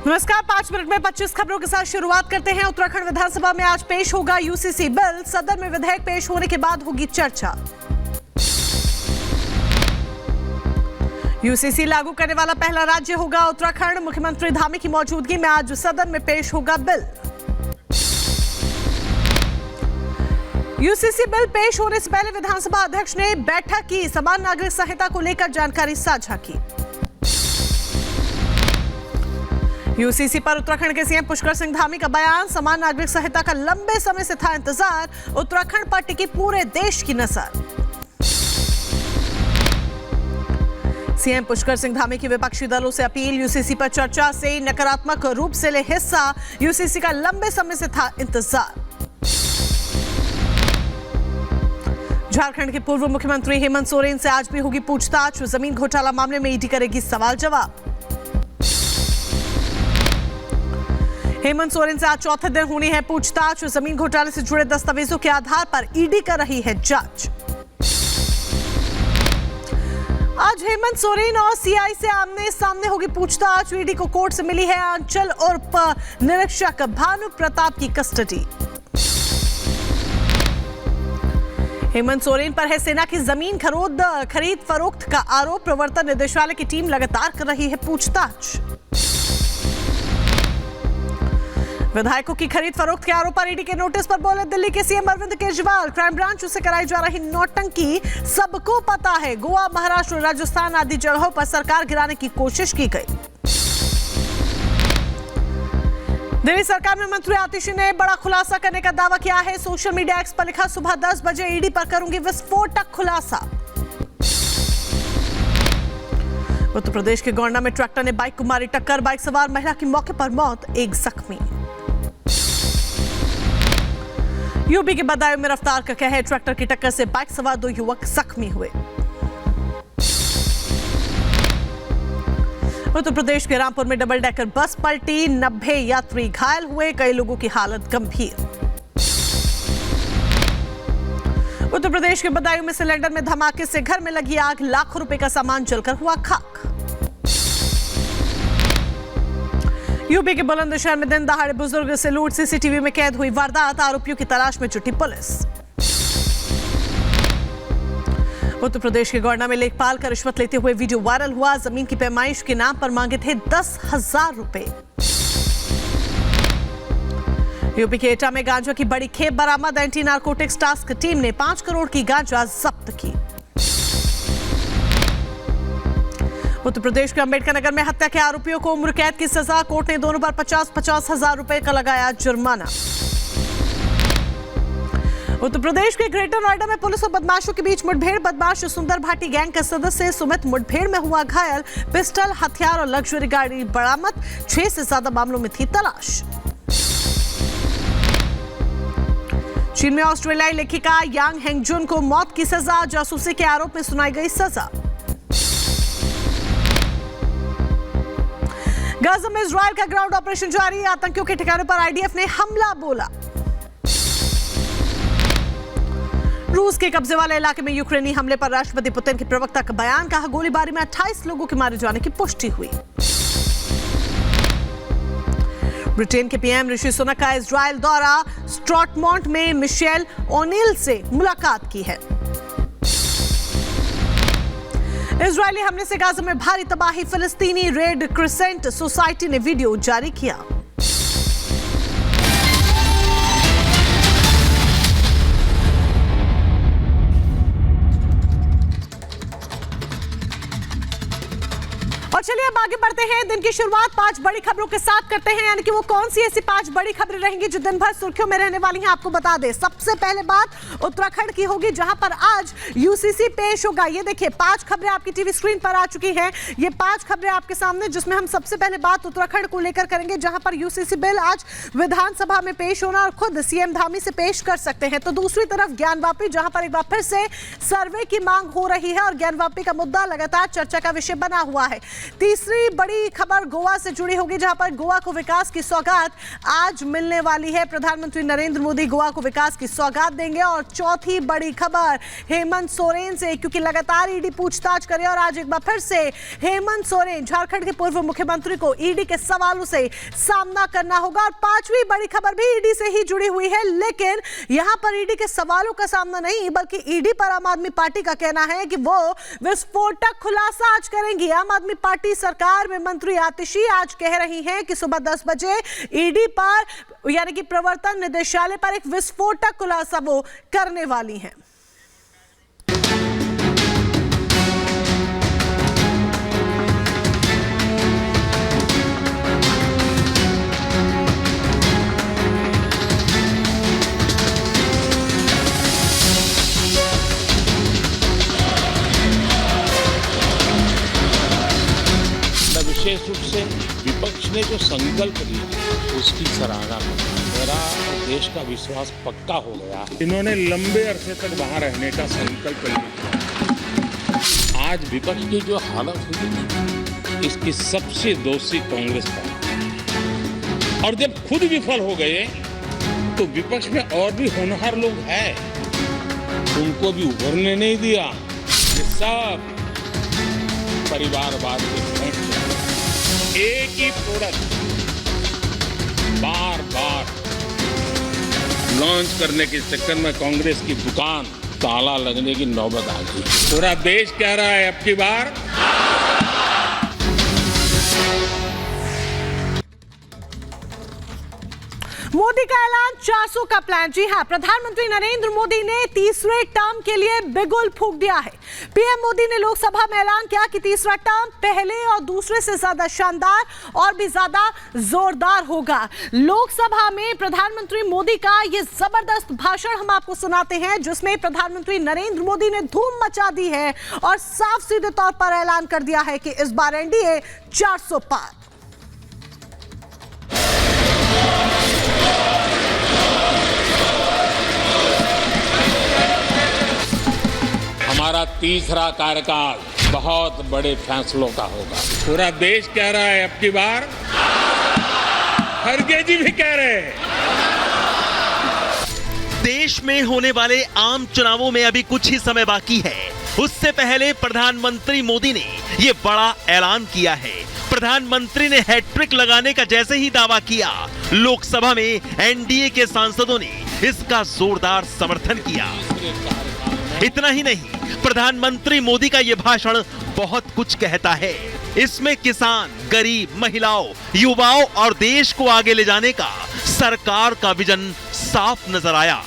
नमस्कार, 5 मिनट में 25 खबरों के साथ शुरुआत करते हैं। उत्तराखंड विधानसभा में आज पेश होगा यूसीसी बिल। सदन में विधेयक पेश होने के बाद होगी चर्चा। यूसीसी लागू करने वाला पहला राज्य होगा उत्तराखंड। मुख्यमंत्री धामी की मौजूदगी में आज सदन में पेश होगा बिल। यूसीसी बिल पेश होने से पहले विधानसभा अध्यक्ष ने बैठक की। समान नागरिक संहिता को लेकर जानकारी साझा की। यूसीसी पर उत्तराखंड के सीएम पुष्कर सिंह धामी का बयान। समान नागरिक संहिता का लंबे समय से था इंतजार, उत्तराखंड पर टिकी पूरे देश की नजर। सीएम पुष्कर सिंह धामी की विपक्षी दलों से अपील। यूसीसी पर चर्चा से नकारात्मक रूप से ले हिस्सा, यूसीसी का लंबे समय से था इंतजार। झारखंड के पूर्व मुख्यमंत्री हेमंत सोरेन से आज भी होगी पूछताछ। जमीन घोटाला मामले में ईडी करेगी सवाल जवाब। हेमंत सोरेन से आज चौथे दिन होनी है पूछताछ। जमीन घोटाले से जुड़े दस्तावेजों के आधार पर ईडी कर रही है जांच। आज हेमंत सोरेन और सीआई से आमने सामने होगी पूछताछ। ईडी को कोर्ट से मिली है अंचल उर्फ निरीक्षक भानु प्रताप की कस्टडी। हेमंत सोरेन पर है सेना की जमीन खरीद फरोख्त का आरोप। प्रवर्तन निदेशालय की टीम लगातार कर रही है पूछताछ। विधायकों की खरीद फरोख्त के आरोप पर ईडी के नोटिस पर बोले दिल्ली के CM Arvind Kejriwal. Crime branch से कराई जा रही नौटंकी सबको पता है। गोवा, महाराष्ट्र, राजस्थान आदि जगहों पर सरकार गिराने की कोशिश की गई। दिल्ली सरकार में मंत्री आतिशी ने बड़ा खुलासा करने का दावा किया है। सोशल मीडिया एक्स पर लिखा, सुबह 10 बजे ईडी पर करूंगी विस्फोटक खुलासा। उत्तर प्रदेश के गोंडा में ट्रैक्टर ने बाइक को मारी टक्कर। बाइक सवार महिला की मौके पर मौत, एक जख्मी। यूपी के बदायूं में रफ्तार का कहर। ट्रैक्टर की टक्कर से बाइक सवार 2 युवक जख्मी हुए। उत्तर प्रदेश के रामपुर में डबल डेकर बस पलटी। 90 यात्री घायल हुए, कई लोगों की हालत गंभीर। उत्तर प्रदेश के बदायूं में सिलेंडर में धमाके से घर में लगी आग। लाखों रुपए का सामान जलकर हुआ खाक। यूपी के बुलंदशहर में दिन दहाड़े बुजुर्ग से लूट। सीसीटीवी में कैद हुई वारदात। आरोपियों की तलाश में जुटी पुलिस। उत्तर प्रदेश के गोंडा में लेखपाल का रिश्वत लेते हुए वीडियो वायरल हुआ। जमीन की पैमाइश के नाम पर मांगे थे 10,000 रुपए। यूपी के एटा में गांजा की बड़ी खेप बरामद। एंटी नारकोटिक्स टास्क टीम ने 5 करोड़ की गांजा जब्त की। उत्तर प्रदेश के अंबेडकर नगर में हत्या के आरोपियों को उम्र कैद की सजा। कोर्ट ने दोनों पर 50-50 हजार रुपए का लगाया जुर्माना। उत्तर प्रदेश के ग्रेटर नोएडा में पुलिस और बदमाशों के बीच मुठभेड़। बदमाश सुंदर भाटी गैंग का सदस्य सुमित मुठभेड़ में हुआ घायल। पिस्टल, हथियार और लग्जरी गाड़ी बरामद। 6 से ज्यादा मामलों में थी तलाश। चीन में ऑस्ट्रेलियाई लेखिका यांग हेंगजुन को मौत की सजा। जासूसी के आरोप में सुनाई गई सजा। गाजा में इजरायल का ग्राउंड ऑपरेशन जारी। आतंकियों के ठिकानों पर आईडीएफ ने हमला बोला। रूस के कब्जे वाले इलाके में यूक्रेनी हमले पर राष्ट्रपति पुतिन के प्रवक्ता का बयान। कहा, गोलीबारी में 28 लोगों के मारे जाने की पुष्टि हुई। ब्रिटेन के पीएम ऋषि सुनक का इजरायल दौरा। स्ट्रॉटमॉन्ट में मिशेल ओनील से मुलाकात की है। इजरायली हमले से गाजा में भारी तबाही। फिलिस्तीनी रेड क्रिसेंट सोसाइटी ने वीडियो जारी किया। और चलिए अब आगे बढ़ते हैं। दिन की शुरुआत 5 बड़ी खबरों के साथ करते हैं, यानी कि वो कौन सी ऐसी 5 बड़ी खबरें रहेंगी जो दिन भर सुर्खियों में रहने वाली हैं, आपको बता दें। सबसे पहले बात उत्तराखंड की होगी, जहां पर आज यूसीसी पेश होगा। ये देखिए 5 खबरें आपकी टीवी स्क्रीन पर आ चुकी हैं। ये 5 खबरें आपके सामने, जिसमें हम सबसे पहले बात उत्तराखंड को लेकर करेंगे, जहां पर यूसीसी बिल आज विधानसभा में पेश होना और खुद सीएम धामी से पेश कर सकते हैं। तो दूसरी तरफ ज्ञानवापी, जहां पर एक बार फिर से सर्वे की मांग हो रही है और ज्ञानवापी का मुद्दा लगातार चर्चा का विषय बना हुआ है। तीसरी बड़ी खबर गोवा से जुड़ी होगी, जहां पर गोवा को विकास की सौगात आज मिलने वाली है। प्रधानमंत्री नरेंद्र मोदी गोवा को विकास की सौगात देंगे। और चौथी बड़ी खबर हेमंत सोरेन से, क्योंकि लगातार ईडी पूछताछ करे और आज एक बार फिर से हेमंत सोरेन, झारखंड के पूर्व मुख्यमंत्री को ईडी के सवालों से सामना करना होगा। और पांचवी बड़ी खबर भी ईडी से ही जुड़ी हुई है, लेकिन यहां पर ईडी के सवालों का सामना नहीं, बल्कि ईडी पर आम आदमी पार्टी का कहना है कि वो विस्फोटक खुलासा आज करेंगी। आम आदमी पार्टी सरकार में मंत्री आतिशी आज कह रही हैं कि सुबह 10 बजे ईडी पर यानी कि प्रवर्तन निदेशालय पर एक विस्फोटक खुलासा वो करने वाली हैं। विशेष रूप से विपक्ष ने जो संकल्प लिया उसकी सराहना करता हूं। मेरा देश का विश्वास पक्का हो गया। इन्होंने लंबे अरसे तक वहां रहने का संकल्प लिया। आज विपक्ष की जो हालत हुई इसकी सबसे दोषी कांग्रेस पार्टी। और जब खुद विफल हो गए तो विपक्ष में और भी होनहार लोग हैं, उनको भी उभरने नहीं दिया। ये सब परिवारवाद के फेंक एक ही प्रोडक्ट बार बार लॉन्च करने के चक्कर में कांग्रेस की दुकान ताला लगने की नौबत आ गई। पूरा देश कह रहा है अब की बार मोदी का ऐलान 400 का प्लान। जी हां, प्रधानमंत्री नरेंद्र मोदी ने तीसरे टर्म के लिए बिगुल फूंक दिया है। पीएम मोदी ने लोकसभा में ऐलान किया कि तीसरा टर्म पहले और दूसरे से ज्यादा शानदार और भी ज्यादा जोरदार होगा। लोकसभा में प्रधानमंत्री मोदी का ये जबरदस्त भाषण हम आपको सुनाते हैं, जिसमें प्रधानमंत्री नरेंद्र मोदी ने धूम मचा दी है और साफ सीधे तौर पर ऐलान कर दिया है कि इस बार एनडीए 400 पार। हमारा तीसरा कार्यकाल बहुत बड़े फैसलों का होगा। पूरा देश कह रहा है अब की बार, खड़गे जी भी कह रहे हैं। देश में होने वाले आम चुनावों में अभी कुछ ही समय बाकी है। उससे पहले प्रधानमंत्री मोदी ने ये बड़ा ऐलान किया है। प्रधानमंत्री ने हैट्रिक लगाने का जैसे ही दावा किया, लोकसभा में एनडीए के सांसदों ने इसका जोरदार समर्थन किया। इतना ही नहीं, प्रधानमंत्री मोदी का यह भाषण बहुत कुछ कहता है। इसमें किसान, गरीब, महिलाओं, युवाओं और देश को आगे ले जाने का सरकार का विजन साफ नजर आया।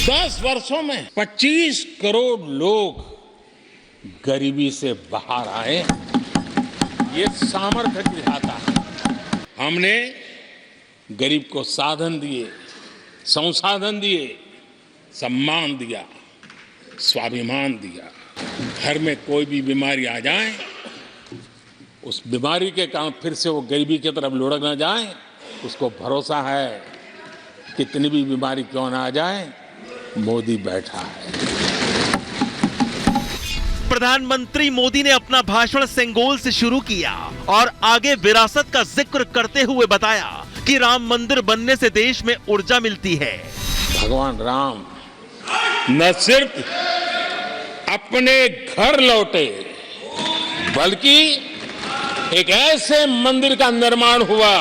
10 वर्षों में 25 करोड़ लोग गरीबी से बाहर आए, ये सामर्थ्य दिखाता है। हमने गरीब को साधन दिए, संसाधन दिए, सम्मान दिया, स्वाभिमान दिया। घर में कोई भी बीमारी आ जाए, उस बीमारी के कारण फिर से वो गरीबी की तरफ लुढ़क ना जाए, उसको भरोसा है कितनी भी बीमारी क्यों ना आ जाए, मोदी बैठा है। प्रधानमंत्री मोदी ने अपना भाषण सेंगोल से शुरू किया और आगे विरासत का जिक्र करते हुए बताया कि राम मंदिर बनने से देश में ऊर्जा मिलती है। भगवान राम न सिर्फ अपने घर लौटे, बल्कि एक ऐसे मंदिर का निर्माण हुआ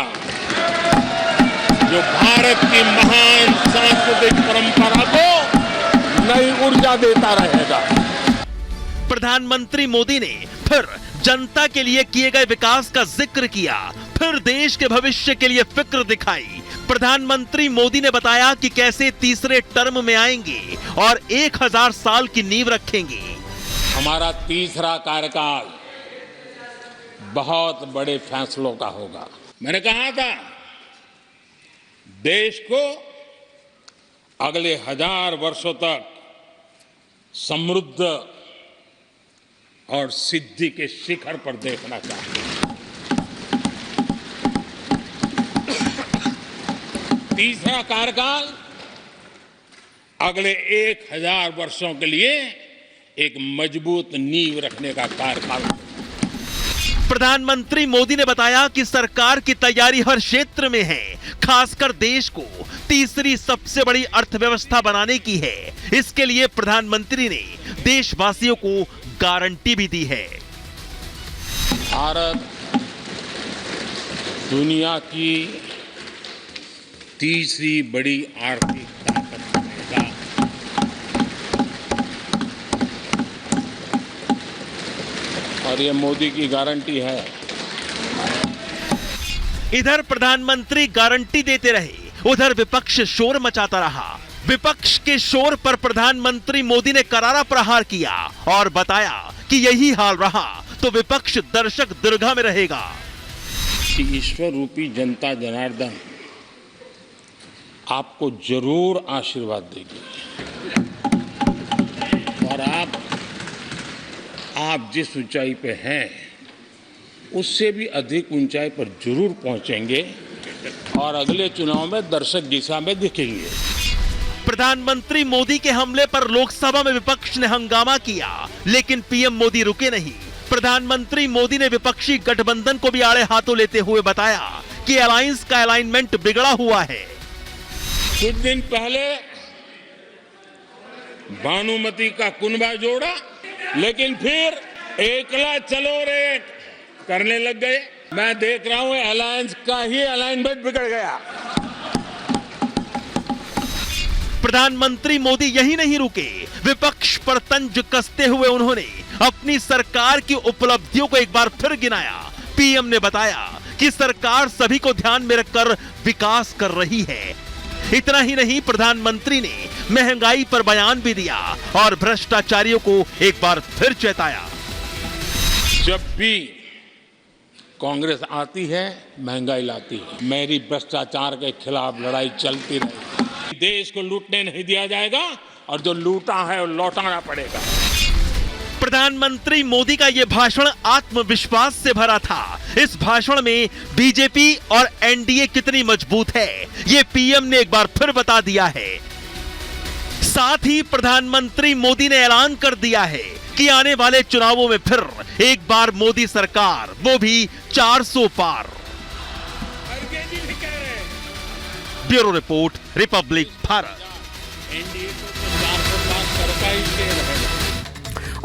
जो भारत की महान सांस्कृतिक परंपरा को नई ऊर्जा देता रहेगा। प्रधानमंत्री मोदी ने फिर जनता के लिए किए गए विकास का जिक्र किया, फिर देश के भविष्य के लिए फिक्र दिखाई। प्रधानमंत्री मोदी ने बताया कि कैसे तीसरे टर्म में आएंगे और 1000 साल की नींव रखेंगे। हमारा तीसरा कार्यकाल बहुत बड़े फैसलों का होगा। मैंने कहा था देश को अगले 1000 वर्षों तक समृद्ध और सिद्धि के शिखर पर देखना चाहिए। तीसरा कार्यकाल अगले 1000 वर्षों के लिए एक मजबूत नींव रखने का कार्यकाल। प्रधानमंत्री मोदी ने बताया कि सरकार की तैयारी हर क्षेत्र में है, खासकर देश को तीसरी सबसे बड़ी अर्थव्यवस्था बनाने की है। इसके लिए प्रधानमंत्री ने देशवासियों को गारंटी भी दी है। भारत दुनिया की तीसरी बड़ी आर्थिक ताकत बनेगा। और ये मोदी की गारंटी है। इधर प्रधानमंत्री गारंटी देते रहे, उधर विपक्ष शोर मचाता रहा। विपक्ष के शोर पर प्रधानमंत्री मोदी ने करारा प्रहार किया और बताया कि यही हाल रहा तो विपक्ष दर्शक दीर्घा में रहेगा। कि ईश्वर रूपी जनता जनार्दन आपको जरूर आशीर्वाद देगी और आप जिस ऊंचाई पे हैं उससे भी अधिक ऊंचाई पर जरूर पहुंचेंगे और अगले चुनाव में दर्शक दिशा में दिखेंगे। प्रधानमंत्री मोदी के हमले पर लोकसभा में विपक्ष ने हंगामा किया, लेकिन पीएम मोदी रुके नहीं। प्रधानमंत्री मोदी ने विपक्षी गठबंधन को भी आड़े हाथों लेते हुए बताया कि अलायंस का अलाइनमेंट बिगड़ा हुआ है। कुछ दिन पहले भानुमति का कुनबा जोड़ा, लेकिन फिर एकला चलो रे करने लग गए। मैं देख रहा हूं अलायंस का ही अलाइनमेंट बिगड़ गया। प्रधानमंत्री मोदी यही नहीं रुके, विपक्ष पर तंज कसते हुए उन्होंने अपनी सरकार की उपलब्धियों को एक बार फिर गिनाया। पीएम ने बताया कि सरकार सभी को ध्यान में रखकर विकास कर रही है। इतना ही नहीं, प्रधानमंत्री ने महंगाई पर बयान भी दिया और भ्रष्टाचारियों को एक बार फिर चेताया। जब भी कांग्रेस आती है महंगाई लाती है। मेरी भ्रष्टाचार के खिलाफ लड़ाई चलती रहेगी। देश को लूटने नहीं दिया जाएगा और जो लूटा है वो लौटाना पड़ेगा। प्रधानमंत्री मोदी का यह भाषण आत्मविश्वास से भरा था। इस भाषण में बीजेपी और एनडीए कितनी मजबूत है, ये पीएम ने एक बार फिर बता दिया है। साथ ही प्रधानमंत्री मोदी ने ऐलान कर दिया है कि आने वाले चुनावों में फिर एक बार मोदी सरकार, वो भी 400 पार। Bureau report, Republic Bharat. NDA को 400 पार करता ही रहेगा।